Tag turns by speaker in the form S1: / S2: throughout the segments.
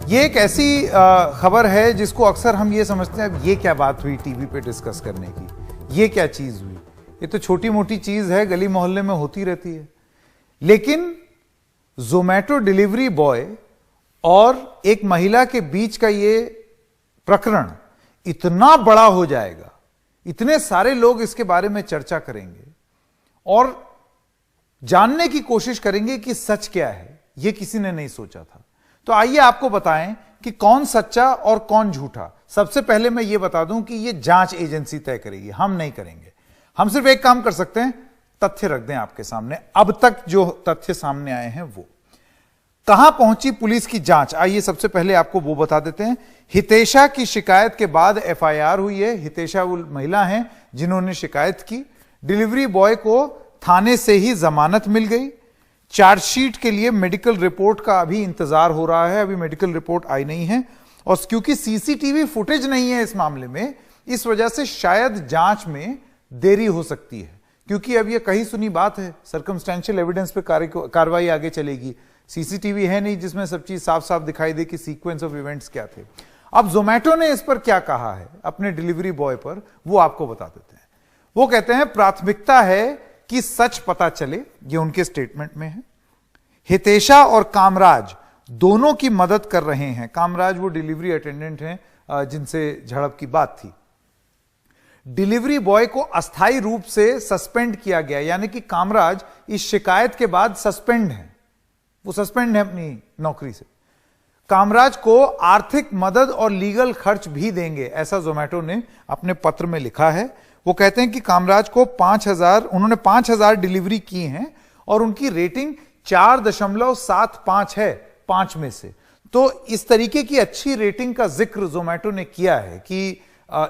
S1: ये एक ऐसी खबर है जिसको अक्सर हम ये समझते हैं अब ये क्या बात हुई टीवी पे डिस्कस करने की, ये क्या चीज हुई, ये तो छोटी मोटी चीज है, गली मोहल्ले में होती रहती है। लेकिन जोमैटो डिलीवरी बॉय और एक महिला के बीच का ये प्रकरण इतना बड़ा हो जाएगा, इतने सारे लोग इसके बारे में चर्चा करेंगे और जानने की कोशिश करेंगे कि सच क्या है, ये किसी ने नहीं सोचा था। तो आइए आपको बताएं कि कौन सच्चा और कौन झूठा। सबसे पहले मैं ये बता दूं कि ये जांच एजेंसी तय करेगी, हम नहीं करेंगे। हम सिर्फ एक काम कर सकते हैं, तथ्य रख दें आपके सामने। अब तक जो तथ्य सामने आए हैं वो कहां पहुंची पुलिस की जांच, आइए सबसे पहले आपको वो बता देते हैं। हितेशा की शिकायत के बाद एफआईआर हुई है। हितेशा वो महिला हैं जिन्होंने शिकायत की। डिलीवरी बॉय को थाने से ही जमानत मिल गई। चार्जशीट के लिए मेडिकल रिपोर्ट का अभी इंतजार हो रहा है, अभी मेडिकल रिपोर्ट आई नहीं है। और क्योंकि सीसीटीवी फुटेज नहीं है इस मामले में, इस वजह से शायद जांच में देरी हो सकती है, क्योंकि अब यह कही सुनी बात है, सर्कमस्टेंशियल एविडेंस पे कार्रवाई आगे चलेगी। सीसीटीवी है नहीं जिसमें सब चीज साफ साफ दिखाई दे कि सीक्वेंस ऑफ इवेंट्स क्या थे। अब जोमैटो ने इस पर क्या कहा है अपने डिलीवरी बॉय पर, वो आपको बता देते हैं। वो कहते हैं प्राथमिकता है कि सच पता चले, ये उनके स्टेटमेंट में है। हितेशा और कामराज दोनों की मदद कर रहे हैं। कामराज वो डिलीवरी अटेंडेंट हैं जिनसे झड़प की बात थी। डिलीवरी बॉय को अस्थायी रूप से सस्पेंड किया गया, यानी कि कामराज इस शिकायत के बाद सस्पेंड है, वो सस्पेंड है अपनी नौकरी से। कामराज को आर्थिक मदद और लीगल खर्च भी देंगे, ऐसा जोमैटो ने अपने पत्र में लिखा है। वो कहते हैं कि कामराज को 5,000, उन्होंने 5,000 डिलीवरी की हैं और उनकी रेटिंग 4.75 है 5 में से। तो इस तरीके की अच्छी रेटिंग का जिक्र जोमैटो ने किया है कि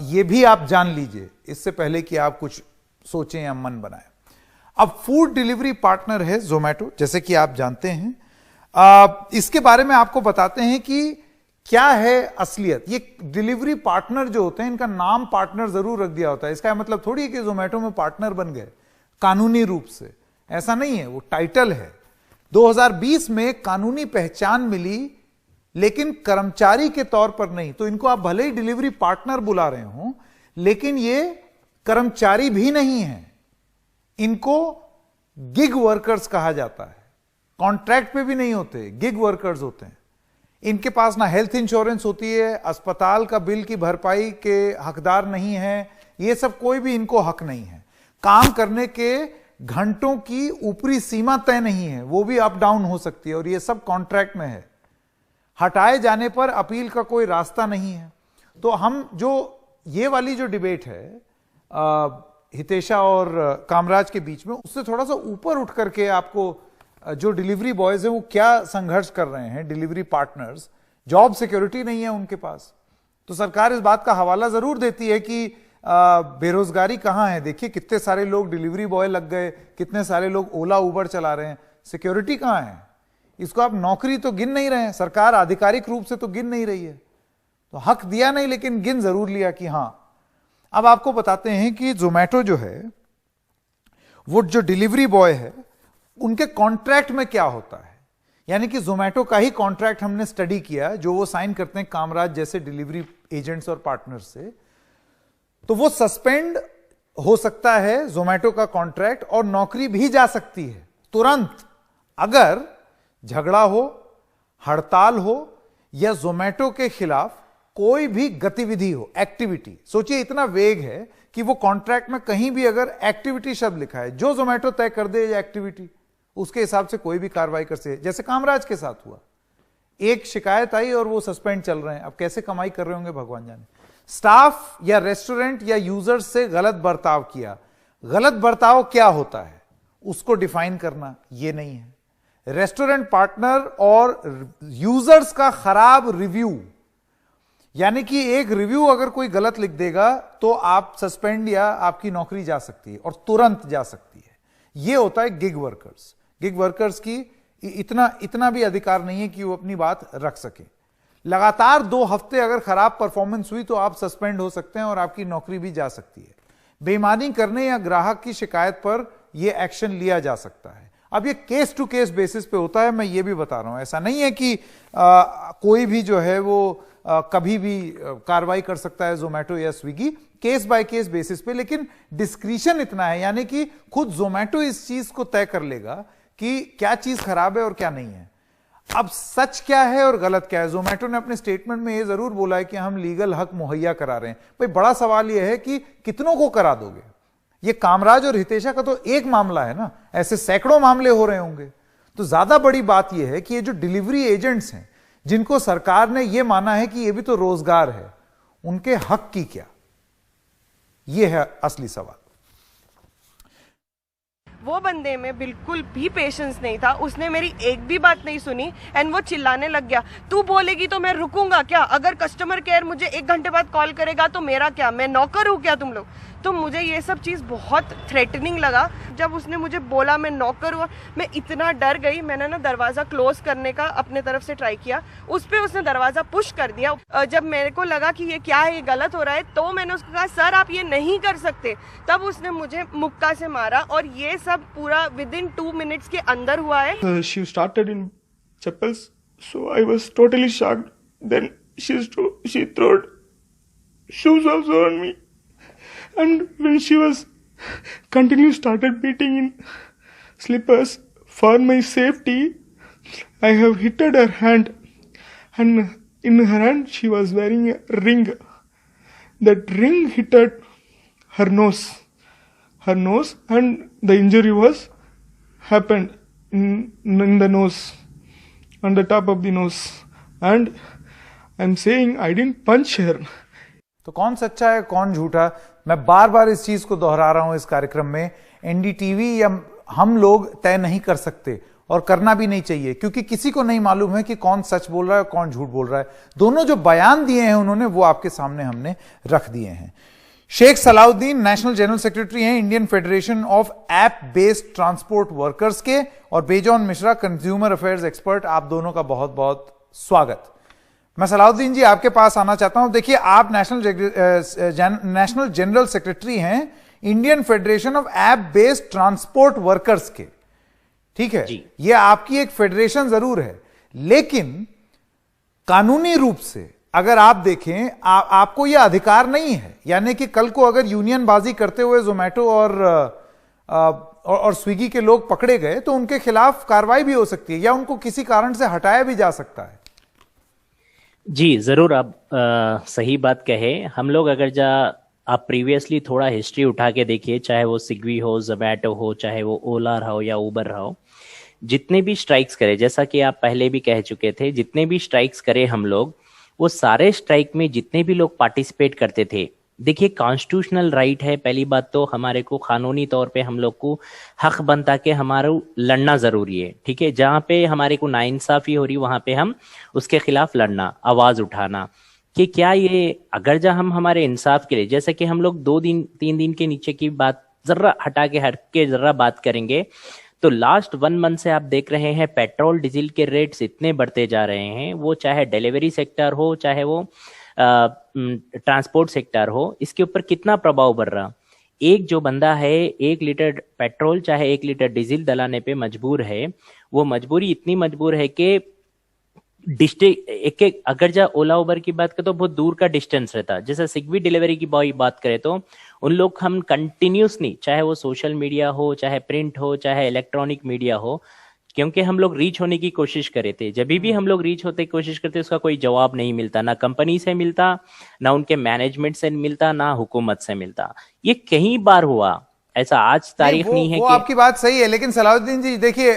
S1: ये भी आप जान लीजिए इससे पहले कि आप कुछ सोचें या मन बनाएं। अब फूड डिलीवरी पार्टनर है जोमैटो, जैसे कि आप जानते हैं। इसके बारे में आपको बताते हैं कि क्या है असलियत। ये डिलीवरी पार्टनर जो होते हैं, इनका नाम पार्टनर जरूर रख दिया होता है। इसका मतलब थोड़ी है कि जोमैटो में पार्टनर बन गए कानूनी रूप से, ऐसा नहीं है, वो टाइटल है। 2020 में कानूनी पहचान मिली, लेकिन कर्मचारी के तौर पर नहीं। तो इनको आप भले ही डिलीवरी पार्टनर बुला रहे हो, लेकिन ये कर्मचारी भी नहीं है, इनको गिग वर्कर्स कहा जाता है। कॉन्ट्रैक्ट पे भी नहीं होते, गिग वर्कर्स होते हैं। इनके पास ना हेल्थ इंश्योरेंस होती है, अस्पताल का बिल की भरपाई के हकदार नहीं है, ये सब कोई भी इनको हक नहीं है। काम करने के घंटों की ऊपरी सीमा तय नहीं है, वो भी अप डाउन हो सकती है, और ये सब कॉन्ट्रैक्ट में है। हटाए जाने पर अपील का कोई रास्ता नहीं है। तो हम जो ये वाली जो डिबेट है हितेशा और कामराज के बीच में, उससे थोड़ा सा ऊपर उठ करके आपको जो डिलीवरी बॉयज हैं वो क्या संघर्ष कर रहे हैं। डिलीवरी पार्टनर्स, जॉब सिक्योरिटी नहीं है उनके पास। तो सरकार इस बात का हवाला जरूर देती है कि बेरोजगारी कहां है, देखिए कितने सारे लोग डिलीवरी बॉय लग गए, कितने सारे लोग ओला उबर चला रहे हैं, सिक्योरिटी कहां है। इसको आप नौकरी तो गिन नहीं रहे हैं, सरकार आधिकारिक रूप से तो गिन नहीं रही है। तो हक दिया नहीं, लेकिन गिन जरूर लिया कि हां। अब आपको बताते हैं कि जोमैटो जो है, वो जो डिलीवरी बॉय है, उनके कॉन्ट्रैक्ट में क्या होता है। यानी कि जोमैटो का ही कॉन्ट्रैक्ट हमने स्टडी किया, जो वो साइन करते हैं कामराज जैसे डिलीवरी एजेंट्स और पार्टनर से। तो वो सस्पेंड हो सकता है जोमैटो का कॉन्ट्रैक्ट, और नौकरी भी जा सकती है तुरंत, अगर झगड़ा हो, हड़ताल हो, या जोमैटो के खिलाफ कोई भी गतिविधि हो, एक्टिविटी। सोचिए इतना वेग है कि वो कॉन्ट्रैक्ट में कहीं भी अगर एक्टिविटी शब्द लिखा है, जो जोमैटो तय कर दे या एक्टिविटी, उसके हिसाब से कोई भी कार्रवाई कर सके। जैसे कामराज के साथ हुआ, एक शिकायत आई और वो सस्पेंड चल रहे हैं। अब कैसे कमाई कर रहे होंगे भगवान जाने। स्टाफ या रेस्टोरेंट या यूजर्स से गलत बर्ताव किया। गलत बर्ताव क्या होता है उसको डिफाइन करना ये नहीं है। रेस्टोरेंट पार्टनर और यूजर्स का खराब रिव्यू, यानी कि एक रिव्यू अगर कोई गलत लिख देगा तो आप सस्पेंड या आपकी नौकरी जा सकती है, और तुरंत जा सकती है। यह होता है गिग वर्कर्स। गिग वर्कर्स की इतना भी अधिकार नहीं है कि वो अपनी बात रख सके। लगातार 2 हफ्ते अगर खराब परफॉर्मेंस हुई तो आप सस्पेंड हो सकते हैं और आपकी नौकरी भी जा सकती है। बेईमानी करने या ग्राहक की शिकायत पर यह एक्शन लिया जा सकता है। अब ये केस टू केस बेसिस पे होता है, मैं ये भी बता रहा हूं, ऐसा नहीं है कि कोई भी जो है वो कभी भी कार्रवाई कर सकता है जोमेटो या Swiggy, case by case basis पे, लेकिन डिस्क्रिशन इतना है, यानी कि खुद जोमेटो इस चीज को तय कर लेगा कि क्या चीज खराब है और क्या नहीं है। अब सच क्या है और गलत क्या है, जोमेटो ने अपने स्टेटमेंट में यह जरूर बोला है कि हम लीगल हक मुहैया करा रहे हैं। भाई बड़ा सवाल यह है कि कितनों को करा दोगे? ये कामराज और हितेशा का तो एक मामला है ना, ऐसे सैकड़ों मामले हो रहे होंगे। तो ज्यादा बड़ी बात यह है कि ये जो डिलीवरी एजेंट्स हैं, जिनको सरकार ने यह माना है कि ये भी तो रोजगार है, उनके हक की क्या, यह है असली सवाल।
S2: वो बंदे में बिल्कुल भी पेशेंस नहीं था, उसने मेरी एक भी बात नहीं सुनी एंड वो चिल्लाने लग गया, तू बोलेगी तो मैं रुकूंगा क्या? अगर कस्टमर केयर मुझे 1 घंटे बाद कॉल करेगा तो मेरा क्या, मैं नौकर हूँ क्या तुम लोग? तो मुझे ये सब चीज़ बहुत थ्रेटनिंग लगा। जब उसने मुझे बोला मैं नौकर हूँ, मैं इतना डर गई, मैंने ना दरवाज़ा क्लोज करने का अपने तरफ से ट्राई किया, उस पर उसने दरवाज़ा पुश कर दिया। जब मेरे को लगा कि ये क्या है, ये गलत हो रहा है, तो मैंने उसको कहा सर आप ये नहीं कर सकते। तब उसने मुझे मुक्का से मारा और ये सब पूरा विदिन 2 मिनट्स के अंदर हुआ है।
S3: She started in chapels, so I was totally shocked. Then she threw shoes also on me, and when she was continually started beating in slippers for my safety, I have hit her hand, and in her hand she was wearing a ring. That ring hit her nose, and the injury was happened in the nose, on the top of the nose, and I'm saying I didn't punch her.
S1: तो कौन सच्चा है कौन झूठा, मैं बार बार इस चीज को दोहरा रहा हूं इस कार्यक्रम में। एनडीटीवी या हम लोग तय नहीं कर सकते और करना भी नहीं चाहिए, क्योंकि किसी को नहीं मालूम है कि कौन सच बोल रहा है और कौन झूठ बोल रहा है। दोनों जो बयान दिए हैं उन्होंने, वो आपके सामने हमने रख दिए हैं। Sheikh Salauddin national general secretary हैं Indian federation of app based transport workers के, और Bejon Mishra consumer affairs expert. आप दोनों का बहुत बहुत स्वागत। मैं सलाउद्दीन जी आपके पास आना चाहता हूं। देखिए, आप नेशनल जनरल सेक्रेटरी हैं Indian federation of app based transport workers के, ठीक है? ये आपकी एक फेडरेशन जरूर है, लेकिन कानूनी रूप से अगर आप देखें, आपको यह अधिकार नहीं है। यानी कि कल को अगर यूनियन बाजी करते हुए जोमेटो और स्विगी के लोग पकड़े गए तो उनके खिलाफ कार्रवाई भी हो सकती है, या उनको किसी कारण से हटाया भी जा सकता है।
S4: जी जरूर, आप सही बात कहे। हम लोग अगर आप प्रीवियसली थोड़ा हिस्ट्री उठा के देखिए, चाहे वो स्विगी हो, जोमेटो हो, चाहे वो ओला रहा हो या उबर रहा हो, जितने भी स्ट्राइक्स करे, जैसा कि आप पहले भी कह चुके थे, जितने भी स्ट्राइक्स करे हम लोग, वो सारे स्ट्राइक में जितने भी लोग पार्टिसिपेट करते थे, देखिए कॉन्स्टिट्यूशनल राइट है। पहली बात तो हमारे को कानूनी तौर पे हम लोग को हक बनता के हमारा लड़ना जरूरी है, ठीक है? जहाँ पे हमारे को नाइंसाफी हो रही वहां पे हम उसके खिलाफ लड़ना, आवाज उठाना कि क्या ये अगर जब हम हमारे इंसाफ के लिए, जैसे कि हम लोग 2-3 दिन के नीचे की बात जरा हटा के हट के जरा बात करेंगे, तो लास्ट 1 मंथ से आप देख रहे हैं पेट्रोल डीजल के रेट्स इतने बढ़ते जा रहे हैं, वो चाहे डिलीवरी सेक्टर हो, चाहे वो ट्रांसपोर्ट सेक्टर हो, इसके ऊपर कितना प्रभाव बढ़ रहा। एक जो बंदा है 1 लीटर पेट्रोल चाहे 1 लीटर डीजल डलाने पे मजबूर है, वो मजबूरी इतनी मजबूर है कि डिस्ट्रिक्ट एक अगर जा ओला उबर की बात करें तो बहुत दूर का डिस्टेंस रहता। जैसे स्विगी डिलीवरी की बात करें तो उन लोग हम कंटिन्यूसली, चाहे वो सोशल मीडिया हो, चाहे प्रिंट हो, चाहे इलेक्ट्रॉनिक मीडिया हो, क्योंकि हम लोग रीच होने की कोशिश करे थे। जब भी हम लोग रीच होने की कोशिश करते उसका कोई जवाब नहीं मिलता, ना कंपनी से मिलता, ना उनके मैनेजमेंट से मिलता, ना हुकूमत से मिलता। ये कई बार हुआ ऐसा, आज तारीख नहीं है।
S1: वो आपकी बात सही है, लेकिन सलाउद्दीन जी देखिए,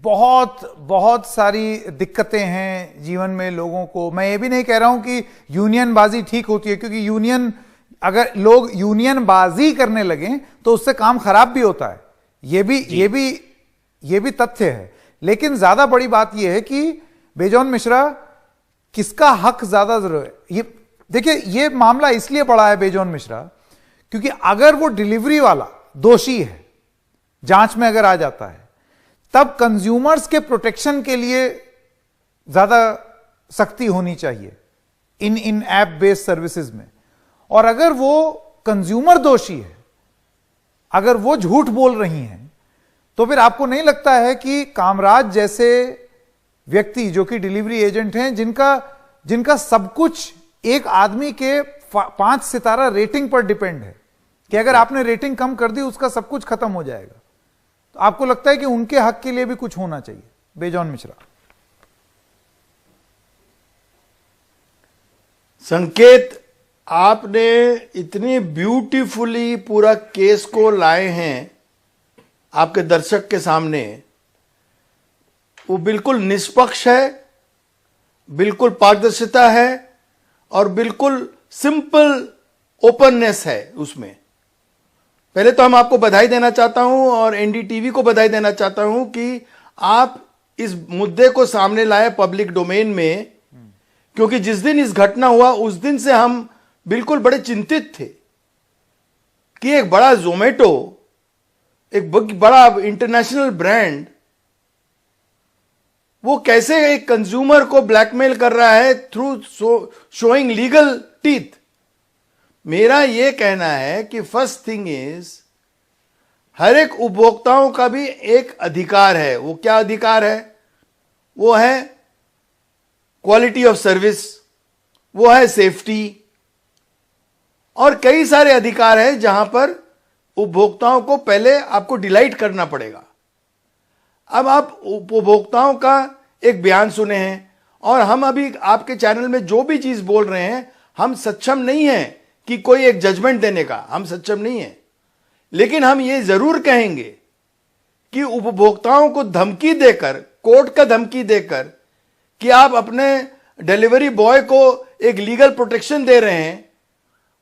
S1: बहुत सारी दिक्कतें हैं जीवन में लोगों को। मैं ये भी नहीं कह रहा हूं कि यूनियन बाजी ठीक होती है, क्योंकि अगर लोग यूनियन बाजी करने लगे तो उससे काम खराब भी होता है। ये भी तथ्य है। लेकिन ज्यादा बड़ी बात यह है कि बेजॉन मिश्रा, किसका हक ज्यादा जरूरी है? ये देखिए, ये मामला इसलिए बड़ा है बेजॉन मिश्रा, क्योंकि अगर वो डिलीवरी वाला दोषी है, जांच में अगर आ जाता है, तब कंज्यूमर्स के प्रोटेक्शन के लिए ज्यादा सख्ती होनी चाहिए इन ऐप बेस्ड सर्विसेज में। और अगर वो कंज्यूमर दोषी है, अगर वो झूठ बोल रही हैं, तो फिर आपको नहीं लगता है कि कामराज जैसे व्यक्ति जो कि डिलीवरी एजेंट हैं, जिनका सब कुछ एक आदमी के 5 सितारा रेटिंग पर डिपेंड है कि अगर आपने रेटिंग कम कर दी उसका सब कुछ खत्म हो जाएगा, तो आपको लगता है कि उनके हक के लिए भी कुछ होना चाहिए? बेजॉन मिश्रा।
S5: संकेत, आपने इतनी ब्यूटीफुली पूरा केस को लाए हैं आपके दर्शक के सामने। वो बिल्कुल निष्पक्ष है, बिल्कुल पारदर्शिता है और बिल्कुल सिंपल ओपननेस है उसमें। पहले तो हम आपको बधाई देना चाहता हूं और एनडीटीवी को बधाई देना चाहता हूं कि आप इस मुद्दे को सामने लाए पब्लिक डोमेन में, क्योंकि जिस दिन इस घटना हुआ उस दिन से हम बिल्कुल बड़े चिंतित थे कि एक बड़ा जोमेटो, एक बड़ा इंटरनेशनल ब्रांड, वो कैसे एक कंज्यूमर को ब्लैकमेल कर रहा है थ्रू शोइंग लीगल टीथ। मेरा यह कहना है कि फर्स्ट थिंग इज, हर एक उपभोक्ताओं का भी एक अधिकार है। वो क्या अधिकार है? वो है क्वालिटी ऑफ सर्विस, वो है सेफ्टी, और कई सारे अधिकार हैं जहां पर उपभोक्ताओं को पहले आपको डिलाइट करना पड़ेगा। अब आप उपभोक्ताओं का एक बयान सुने हैं और हम अभी आपके चैनल में जो भी चीज बोल रहे हैं, हम सक्षम नहीं हैं कि कोई एक जजमेंट देने का, हम सक्षम नहीं हैं। लेकिन हम ये जरूर कहेंगे कि उपभोक्ताओं को धमकी देकर, कोर्ट का धमकी देकर कि आप अपने डिलीवरी बॉय को एक लीगल प्रोटेक्शन दे रहे हैं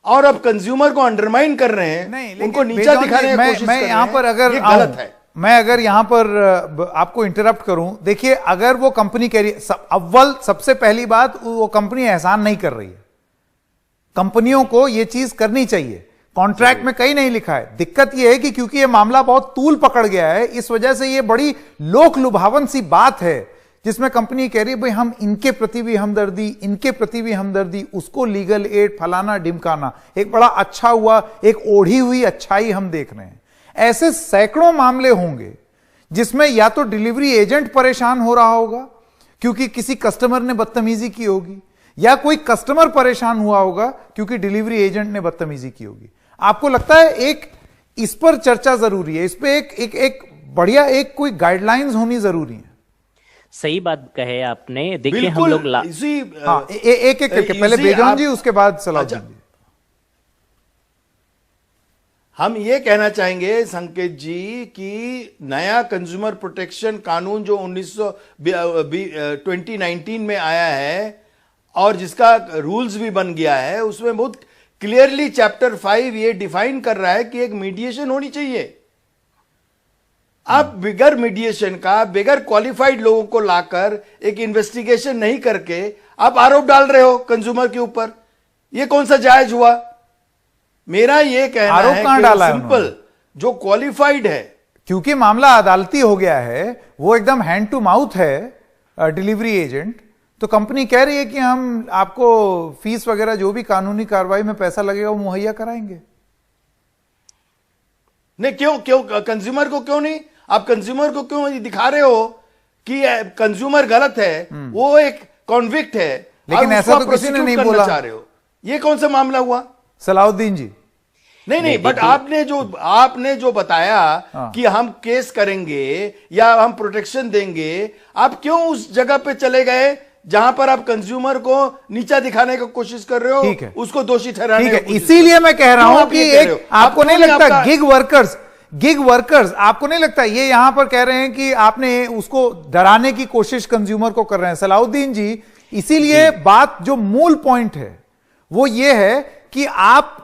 S5: और अब कंज्यूमर को अंडरमाइन कर रहे हैं,
S1: नहीं,
S5: उनको नीचा दिखाने की कोशिश कर रहे हैं,
S1: यहां पर अगर
S5: ये गलत है।
S1: मैं अगर यहां पर आपको इंटरप्ट करूं, देखिए, अगर वो कंपनी कह रही है, अव्वल सबसे पहली बात, वो कंपनी एहसान नहीं कर रही है। कंपनियों को ये चीज करनी चाहिए, कॉन्ट्रैक्ट में कहीं नहीं लिखा है। दिक्कत यह है कि क्योंकि ये मामला बहुत तूल पकड़ गया है, इस वजह से ये बड़ी लोक लुभावन सी बात है जिसमें कंपनी कह रही है भाई हम इनके प्रति भी हमदर्दी, इनके प्रति भी हमदर्दी, उसको लीगल एड, फलाना ढिमकाना, एक बड़ा अच्छा हुआ, एक ओढ़ी हुई अच्छाई हम देख रहे हैं। ऐसे सैकड़ों मामले होंगे जिसमें या तो डिलीवरी एजेंट परेशान हो रहा होगा क्योंकि किसी कस्टमर ने बदतमीजी की होगी, या कोई कस्टमर परेशान हुआ होगा क्योंकि डिलीवरी एजेंट ने बदतमीजी की होगी। आपको लगता है एक इस पर चर्चा जरूरी है, इस पे एक बढ़िया एक कोई गाइडलाइंस होनी जरूरी है?
S4: सही बात कहे आपने। देखिए, हम लोग
S1: एक करके, पहले बेजॉन जी, उसके बाद सलाउद्दीन जी।
S5: हम ये कहना चाहेंगे संकेत जी कि नया कंज्यूमर प्रोटेक्शन कानून जो 2019 में आया है और जिसका रूल्स भी बन गया है, उसमें बहुत क्लियरली चैप्टर 5 ये डिफाइन कर रहा है कि एक मीडिएशन होनी चाहिए। आप बिगर मीडिएशन का, बिगर क्वालिफाइड लोगों को लाकर एक इन्वेस्टिगेशन नहीं करके आप आरोप डाल रहे हो कंज्यूमर के ऊपर, ये कौन सा जायज हुआ? मेरा ये कहना है कि सिंपल जो क्वालिफाइड है,
S1: क्योंकि मामला अदालती हो गया है, वो एकदम हैंड टू माउथ है डिलीवरी एजेंट, तो कंपनी कह रही है कि हम आपको फीस वगैरह जो भी कानूनी कार्रवाई में पैसा लगेगा वो मुहैया कराएंगे।
S5: नहीं, क्यों कंज्यूमर को क्यों नहीं? आप कंज्यूमर को क्यों दिखा रहे हो कि कंज्यूमर गलत है, वो एक कॉन्विक्ट है,
S1: लेकिन ऐसा तो किसी ने नहीं बोला।
S5: चाह रहे हो, ये कौन सा मामला हुआ?
S1: सलाउद्दीन जी,
S5: नहीं, बट आपने जो बताया कि हम केस करेंगे या हम प्रोटेक्शन देंगे, आप क्यों उस जगह पे चले गए जहां पर आप कंज्यूमर को नीचा दिखाने की कोशिश कर रहे हो,
S1: ठीक है,
S5: उसको दोषी ठहराने की कोशिश।
S1: इसीलिए मैं कह रहा हूं कि एक आपको नहीं लगता गिग वर्कर्स आपको नहीं लगता ये यहां पर कह रहे हैं कि आपने उसको डराने की कोशिश कंज्यूमर को कर रहे हैं? सलाउद्दीन जी, इसीलिए बात जो मूल पॉइंट है वो ये है कि आप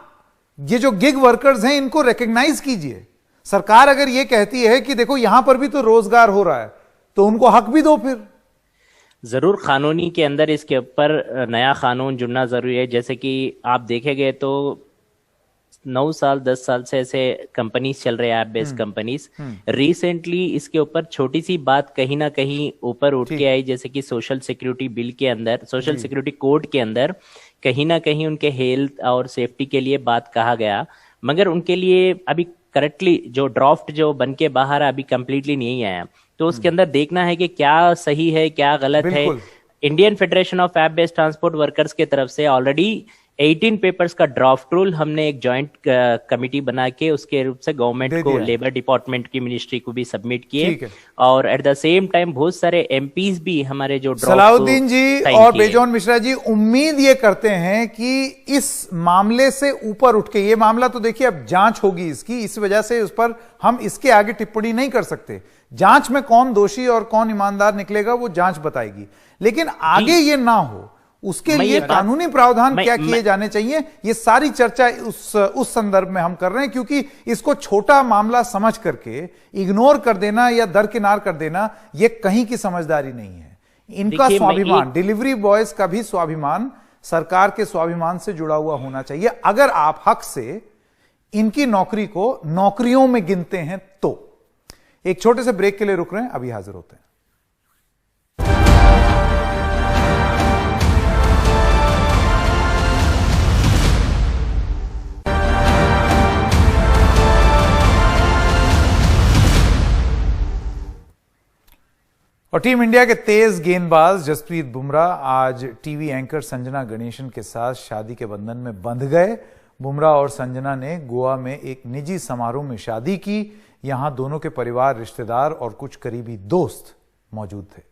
S1: ये जो गिग वर्कर्स हैं इनको रिकॉग्नाइज कीजिए। सरकार अगर ये कहती है कि देखो यहां पर भी तो रोजगार हो रहा है, तो उनको हक भी दो। फिर
S4: जरूर कानूनी के अंदर इसके ऊपर नया कानून जुड़ना जरूरी है। जैसे कि आप देखेंगे तो 9 साल 10 साल से ऐसे कंपनीज चल रहे हैं, ऐप बेस्ड कंपनीज। रिसेंटली इसके ऊपर छोटी सी बात कहीं ना कहीं ऊपर उठ के आई, जैसे कि सोशल सिक्योरिटी बिल के अंदर, सोशल सिक्योरिटी कोड के अंदर कहीं ना कहीं उनके हेल्थ और सेफ्टी के लिए बात कहा गया, मगर उनके लिए अभी करेक्टली जो ड्राफ्ट जो बन के बाहर अभी कंप्लीटली नहीं आया, तो उसके अंदर देखना है कि क्या सही है क्या गलत है।
S1: बिल्कुल।
S4: Indian federation of app based transport workers के तरफ से ऑलरेडी 18 पेपर्स का ड्राफ्ट रूल हमने एक जॉइंट कमिटी बना के उसके रूप से गवर्नमेंट
S1: दे
S4: को,
S1: दिया।
S4: लेबर डिपार्टमेंट की मिनिस्ट्री को भी सबमिट
S1: ठीक
S4: किए,
S1: है।
S4: और एट द सेम टाइम बहुत सारे एमपीज भी हमारे जो ड्राफ्ट
S1: सलाउद्दीन जी और बेजॉन मिश्रा जी उम्मीद ये करते हैं कि इस मामले से ऊपर उठ के, ये मामला तो देखिए अब जांच होगी इसकी, इस वजह से उस पर हम इसके आगे टिप्पणी नहीं कर सकते। जांच में कौन दोषी और कौन ईमानदार निकलेगा वो जांच बताएगी, लेकिन आगे ये ना हो उसके
S4: मैं
S1: लिए
S4: ये बात-
S1: कानूनी प्रावधान
S4: मैं-
S1: क्या किए
S4: मैं-
S1: जाने चाहिए, ये सारी चर्चा उस संदर्भ में हम कर रहे हैं, क्योंकि इसको छोटा मामला समझ करके इग्नोर कर देना या दरकिनार कर देना ये कहीं की समझदारी नहीं है। इनका
S4: देखिए, मैं
S1: स्वाभिमान, डिलीवरी बॉयज का भी स्वाभिमान सरकार के स्वाभिमान से जुड़ा हुआ होना चाहिए, अगर आप हक से इनकी नौकरी को नौकरियों में गिनते हैं तो। एक छोटे से ब्रेक के लिए रुक रहे हैं, अभी हाजिर होते हैं। और टीम इंडिया के तेज गेंदबाज जसप्रीत बुमराह आज टीवी एंकर संजना गणेशन के साथ शादी के बंधन में बंध गए। बुमराह और संजना ने गोवा में एक निजी समारोह में शादी की। यहां दोनों के परिवार, रिश्तेदार और कुछ करीबी दोस्त मौजूद थे।